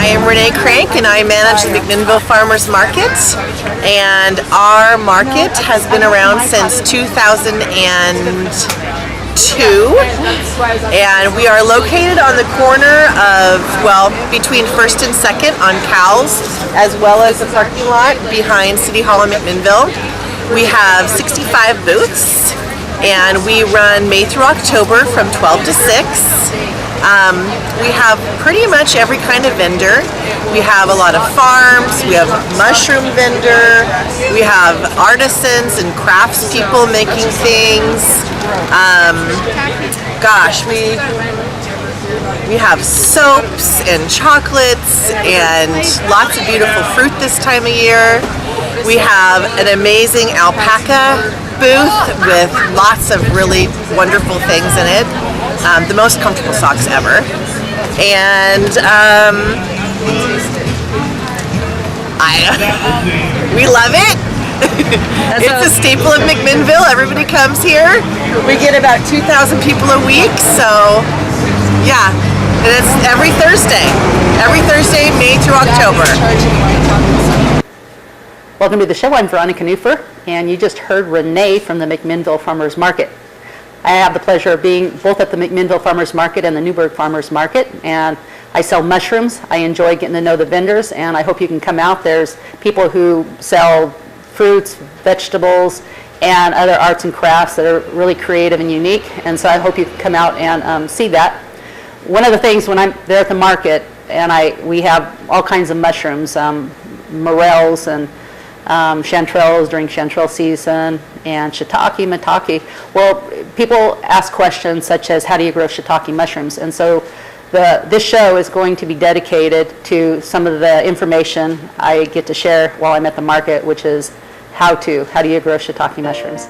I am Renee Crank and I manage the McMinnville Farmers Market, and our market has been around since 2002, and we are located on the corner of, well, between 1st and 2nd on Cowles, as well as the parking lot behind City Hall in McMinnville. We have 65 booths and we run May through October from 12 to 6. We have pretty much every kind of vendor. We have a lot of farms, we have mushroom vendor, we have artisans and crafts people making things. Gosh, we have soaps and chocolates and lots of beautiful fruit this time of year. We have an amazing alpaca booth with lots of really wonderful things in it. The most comfortable socks ever. And we love it. It's a staple of McMinnville. Everybody comes here. We get about 2,000 people a week, so yeah. And it's every Thursday, May through October. Welcome to the show. I'm Veronica Newfer, and you just heard Renee from the McMinnville Farmers Market. I have the pleasure of being both at the McMinnville Farmers Market and the Newburgh Farmers Market, and I sell mushrooms. I enjoy getting to know the vendors, and I hope you can come out. There's people who sell fruits, vegetables, and other arts and crafts that are really creative and unique, and so I hope you can come out and see that. One of the things when I'm there at the market, and we have all kinds of mushrooms, morels and chanterelles during chanterelle season, and shiitake, maitake. Well, people ask questions such as, how do you grow shiitake mushrooms? And so this show is going to be dedicated to some of the information I get to share while I'm at the market, which is how do you grow shiitake mushrooms?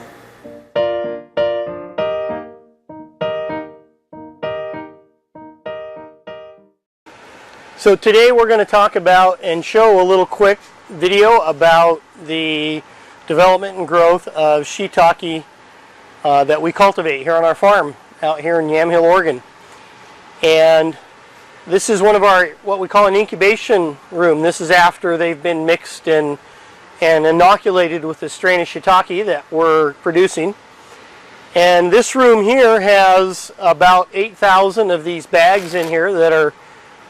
So today we're going to talk about and show a little quick video about the development and growth of shiitake that we cultivate here on our farm out here in Yamhill, Oregon. And this is one of our, what we call an incubation room. This is after they've been mixed and inoculated with the strain of shiitake that we're producing. And this room here has about 8,000 of these bags in here that are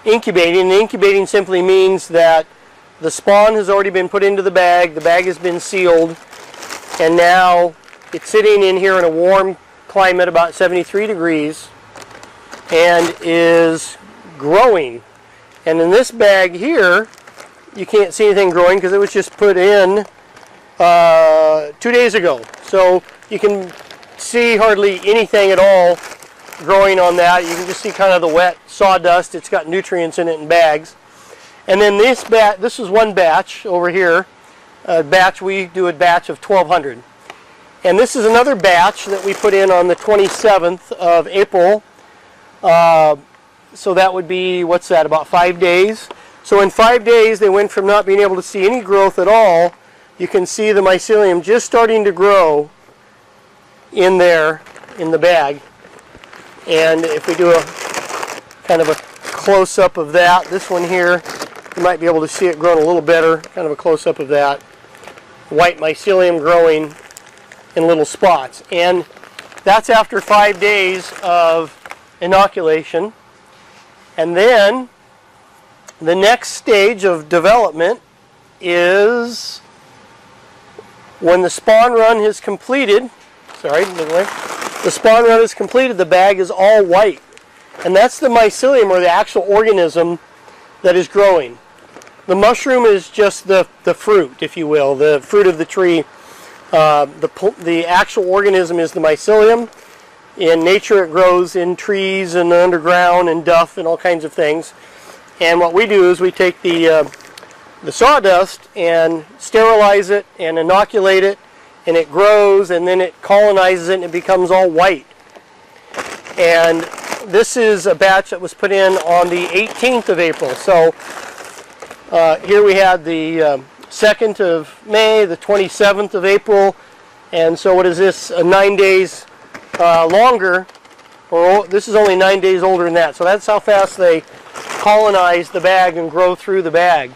incubating. And incubating simply means that the spawn has already been put into the bag has been sealed, and now it's sitting in here in a warm climate, about 73 degrees, and is growing. And in this bag here, you can't see anything growing because it was just put in 2 days ago. So you can see hardly anything at all growing on that. You can just see kind of the wet sawdust. It's got nutrients in it in bags. And then this is one batch over here. We do a batch of 1,200. And this is another batch that we put in on the 27th of April. So that would be, what's that, about 5 days. So in 5 days they went from not being able to see any growth at all. You can see the mycelium just starting to grow in there in the bag. And if we do a kind of a close-up of that, this one here, you might be able to see it growing a little better, kind of a close-up of that. White mycelium growing in little spots. And that's after 5 days of inoculation. And then the next stage of development is when the spawn run is completed. The spawn run is completed, the bag is all white. And that's the mycelium, or the actual organism that is growing. The mushroom is just the fruit, if you will, the fruit of the tree. The actual organism is the mycelium. In nature it grows in trees and underground and duff and all kinds of things. And what we do is we take the sawdust and sterilize it and inoculate it, and it grows, and then it colonizes it and it becomes all white. And this is a batch that was put in on the 18th of April. So here we had the 2nd of May, the 27th of April, and so what is this, 9 days longer, or this is only 9 days older than that. So that's how fast they colonize the bag and grow through the bag.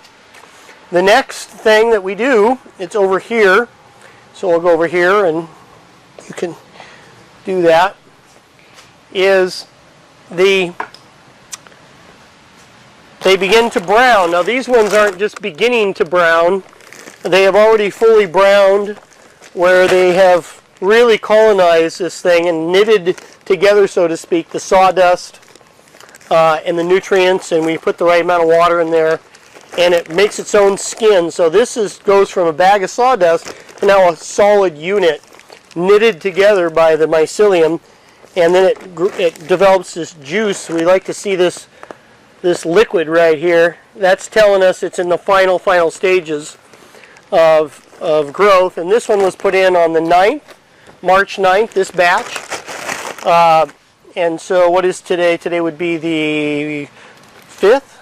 The next thing that we do, it's over here. So we'll go over here and you can do that, is they begin to brown. Now these ones aren't just beginning to brown. They have already fully browned, where they have really colonized this thing and knitted together, so to speak, the sawdust and the nutrients, and we put the right amount of water in there, and it makes its own skin. So this goes from a bag of sawdust to now a solid unit knitted together by the mycelium, and then it develops this juice. We like to see this liquid right here. That's telling us it's in the final stages of growth. And this one was put in on the 9th, March 9th, this batch. And so what is today? Today would be the 5th?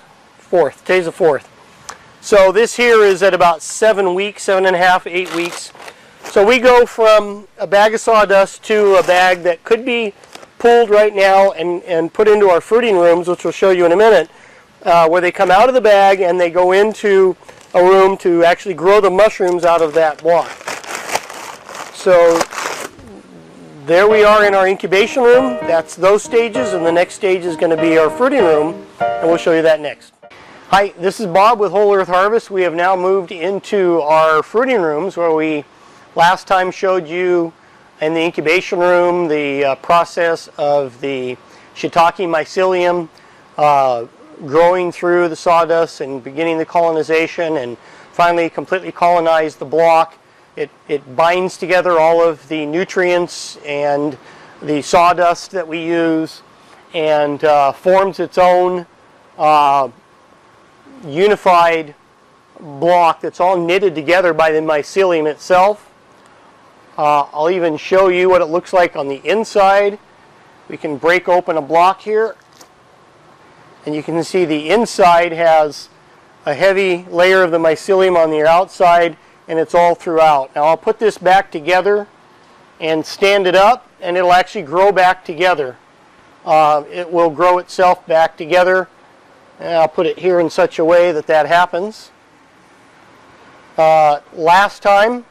4th. Today's the 4th. So this here is at about 7 weeks, 7.5, 8 weeks. So we go from a bag of sawdust to a bag that could be pulled right now and put into our fruiting rooms, which we'll show you in a minute, where they come out of the bag and they go into a room to actually grow the mushrooms out of that block. So there we are in our incubation room. That's those stages, and the next stage is going to be our fruiting room, and we'll show you that next. Hi, this is Bob with Whole Earth Harvest. We have now moved into our fruiting rooms, where we last time showed you in the incubation room the process of the shiitake mycelium growing through the sawdust and beginning the colonization, and finally completely colonize the block. It binds together all of the nutrients and the sawdust that we use, and forms its own unified block that's all knitted together by the mycelium itself. I'll even show you what it looks like on the inside. We can break open a block here, and you can see the inside has a heavy layer of the mycelium on the outside, and it's all throughout. Now I'll put this back together and stand it up, and it'll actually grow back together. It will grow itself back together, and I'll put it here in such a way that that happens. Last time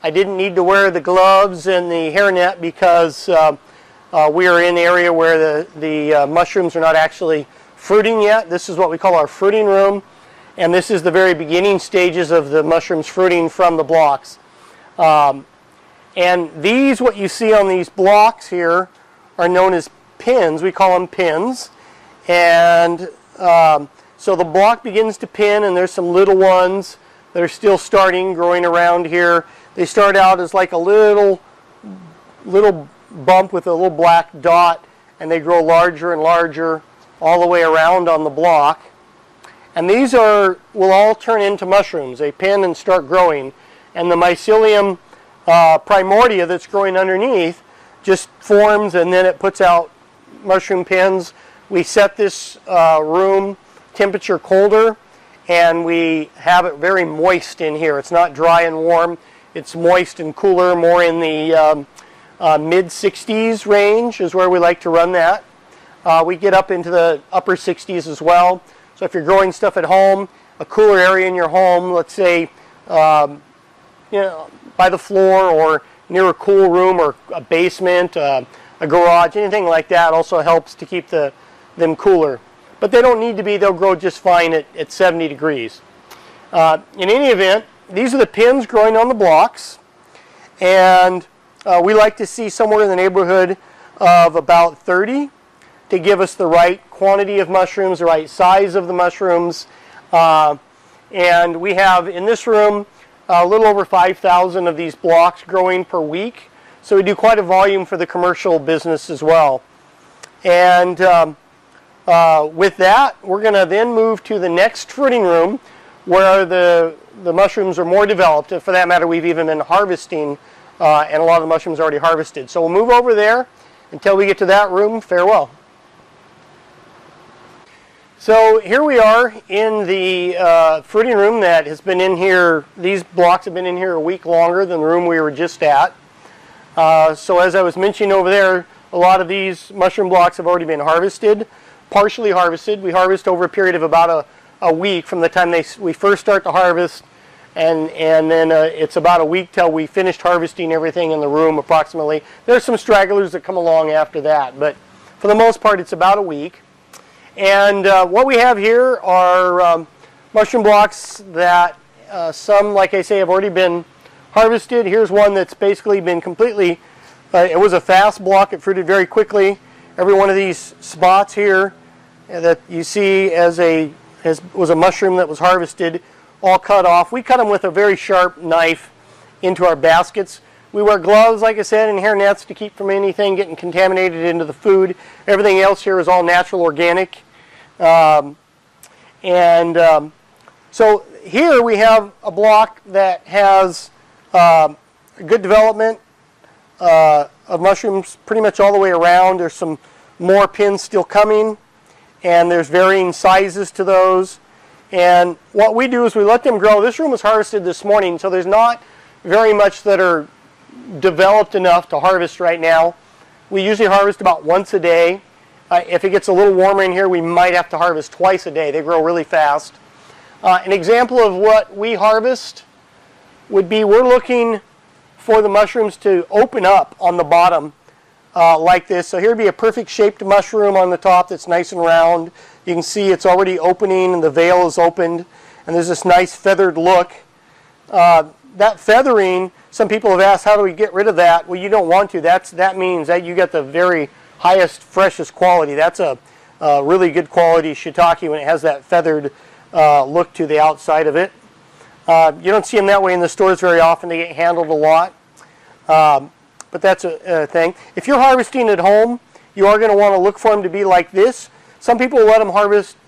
I didn't need to wear the gloves and the hairnet because we are in an area where the mushrooms are not actually fruiting yet. This is what we call our fruiting room, and this is the very beginning stages of the mushrooms fruiting from the blocks. And these, what you see on these blocks here, are known as pins. We call them pins. And so the block begins to pin, and there's some little ones that are still starting, growing around here. They start out as like a little bump with a little black dot, and they grow larger and larger all the way around on the block. And these will all turn into mushrooms. They pin and start growing. And the mycelium primordia that's growing underneath just forms, and then it puts out mushroom pins. We set this room temperature colder, and we have it very moist in here. It's not dry and warm. It's moist and cooler, more in the mid-60s range is where we like to run that. We get up into the upper 60s as well. So if you're growing stuff at home, a cooler area in your home, let's say by the floor or near a cool room or a basement, a garage, anything like that also helps to keep them cooler. But they don't need to be. They'll grow just fine at 70 degrees. In any event, these are the pins growing on the blocks, and we like to see somewhere in the neighborhood of about 30 to give us the right quantity of mushrooms, the right size of the mushrooms. And we have in this room a little over 5,000 of these blocks growing per week. So we do quite a volume for the commercial business as well. And with that, we're going to then move to the next fruiting room where the mushrooms are more developed. And for that matter, we've even been harvesting, and a lot of the mushrooms are already harvested. So we'll move over there. Until we get to that room, farewell. So here we are in the fruiting room that has been in here. These blocks have been in here a week longer than the room we were just at. So as I was mentioning over there, a lot of these mushroom blocks have already been harvested. partially harvested. We harvest over a period of about a week from the time we first start the harvest, and then it's about a week till we finished harvesting everything in the room approximately. There's some stragglers that come along after that, but for the most part it's about a week. And what we have here are mushroom blocks that some, like I say, have already been harvested. Here's one that's basically been completely, it was a fast block, it fruited very quickly. Every one of these spots here that you see was a mushroom that was harvested, all cut off. We cut them with a very sharp knife into our baskets. We wear gloves, like I said, and hair nets to keep from anything getting contaminated into the food. Everything else here is all natural, organic. So here we have a block that has good development of mushrooms pretty much all the way around. There's some more pins still coming, and there's varying sizes to those. And what we do is we let them grow. This room was harvested this morning, so there's not very much that are developed enough to harvest right now. We usually harvest about once a day. If it gets a little warmer in here, we might have to harvest twice a day. They grow really fast. An example of what we harvest would be, we're looking for the mushrooms to open up on the bottom like this. So here would be a perfect shaped mushroom on the top that's nice and round. You can see it's already opening and the veil is opened, and there's this nice feathered look. That feathering, some people have asked, how do we get rid of that? Well, you don't want to. That means that you get the very highest, freshest quality. That's a really good quality shiitake when it has that feathered look to the outside of it. You don't see them that way in the stores very often. They get handled a lot. But that's a thing. If you're harvesting at home, you are going to want to look for them to be like this. Some people will let them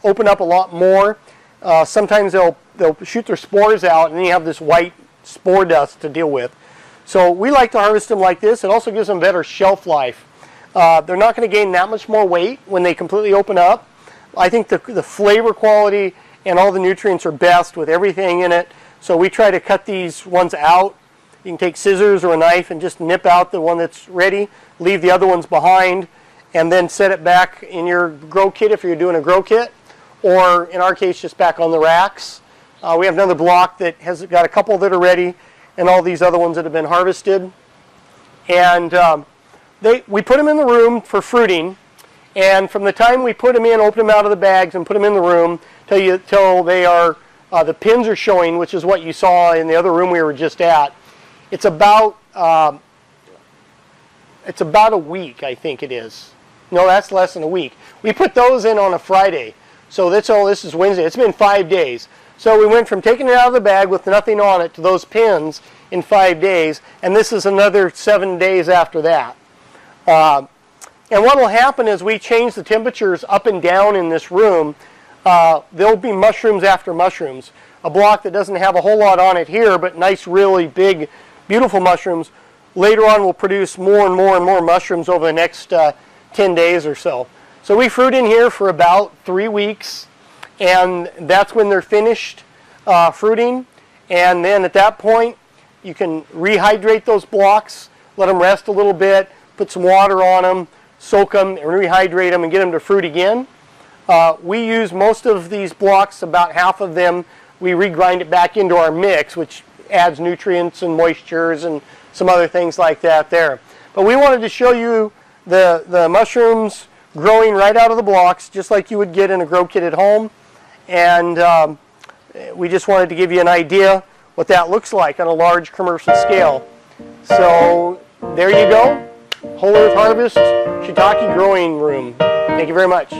open up a lot more. Sometimes they'll shoot their spores out, and then you have this white spore dust to deal with. So we like to harvest them like this. It also gives them better shelf life. They're not going to gain that much more weight when they completely open up. I think the flavor quality and all the nutrients are best with everything in it. So we try to cut these ones out. You can take scissors or a knife and just nip out the one that's ready, leave the other ones behind, and then set it back in your grow kit if you're doing a grow kit, or in our case, just back on the racks. We have another block that has got a couple that are ready, and all these other ones that have been harvested. And we put them in the room for fruiting, and from the time we put them in, open them out of the bags and put them in the room till they are, the pins are showing, which is what you saw in the other room we were just at. It's about a week, I think it is. No, that's less than a week. We put those in on a Friday. So this is Wednesday. It's been 5 days. So we went from taking it out of the bag with nothing on it to those pins in 5 days, and this is another 7 days after that. And what will happen is we change the temperatures up and down in this room. There'll be mushrooms after mushrooms. A block that doesn't have a whole lot on it here, but nice, really big, beautiful mushrooms, later on will produce more and more and more mushrooms over the next 10 days or so. So we fruit in here for about 3 weeks, and that's when they're finished fruiting. And then at that point, you can rehydrate those blocks, let them rest a little bit, put some water on them, soak them, and rehydrate them and get them to fruit again. We use most of these blocks, about half of them, we regrind it back into our mix, which adds nutrients and moistures and some other things like that there. But we wanted to show you the mushrooms growing right out of the blocks, just like you would get in a grow kit at home. And we just wanted to give you an idea what that looks like on a large commercial scale. So there you go. Whole Earth Harvest Shiitake Growing Room. Thank you very much.